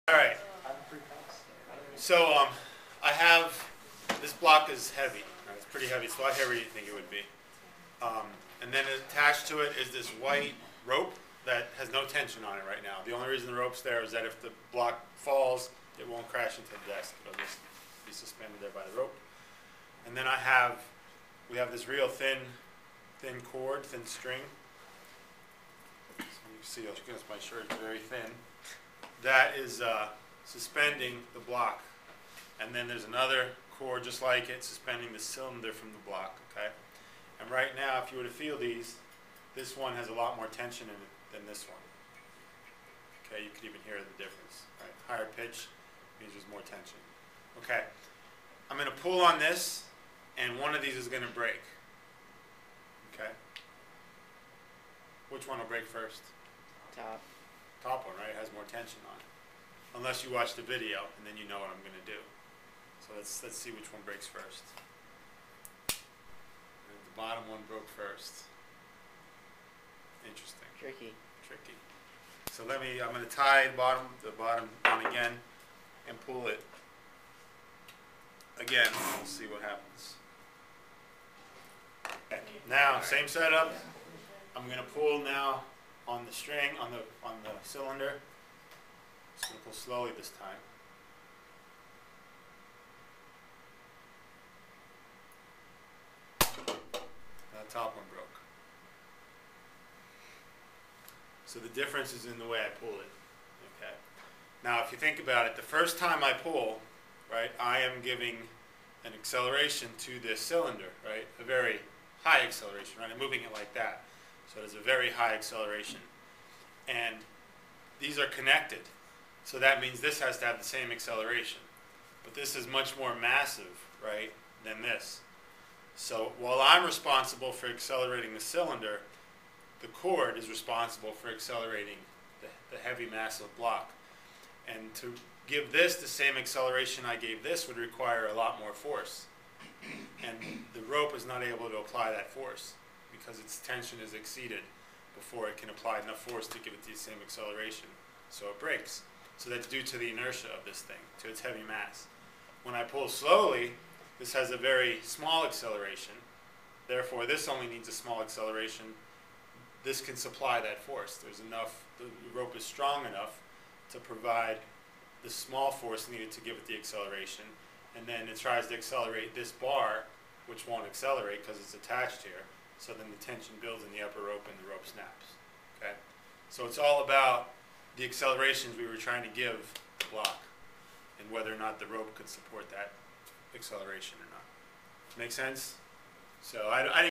All right. So I have this block is heavy. Right? It's pretty heavy. It's a lot heavier than you think it would be. And then attached to it is this white rope that has no tension on it right now. The only reason the rope's there is that if the block falls, it won't crash into the desk. It'll just be suspended there by the rope. And then we have this real thin cord, thin string. So you can see, against my shirt, it's very thin. That is suspending the block. And then there's another cord just like it, suspending the cylinder from the block, okay? And right now, if you were to feel these, this one has a lot more tension in it than this one. Okay, you could even hear the difference, right? Higher pitch means there's more tension. Okay, I'm going to pull on this, and one of these is going to break. Okay? Which one will break first? Top. Top one, right? It has more tension on it. Unless you watch the video, and then you know what I'm going to do. So let's see which one breaks first. And the bottom one broke first. Interesting. Tricky. So I'm going to tie the bottom on again, and pull it again. We'll see what happens. Okay. Now, same setup. I'm going to pull now on the string, on the cylinder. Just going to pull slowly this time. That top one broke. So the difference is in the way I pull it. Okay. Now, if you think about it, the first time I pull, right, I am giving an acceleration to this cylinder, right, a very high acceleration, right? I'm moving it like that. So there's a very high acceleration. And these are connected. So that means this has to have the same acceleration. But this is much more massive, right, than this. So while I'm responsible for accelerating the cylinder, the cord is responsible for accelerating the heavy, massive block. And to give this the same acceleration I gave this would require a lot more force. And the rope is not able to apply that force because its tension is exceeded before it can apply enough force to give it the same acceleration. So it breaks. So that's due to the inertia of this thing, to its heavy mass. When I pull slowly, this has a very small acceleration. Therefore, this only needs a small acceleration. This can supply that force. There's enough, the rope is strong enough to provide the small force needed to give it the acceleration. And then it tries to accelerate this bar, which won't accelerate because it's attached here. So then the tension builds in the upper rope and the rope snaps. Okay? So it's all about the accelerations we were trying to give the block and whether or not the rope could support that acceleration or not. Make sense? So I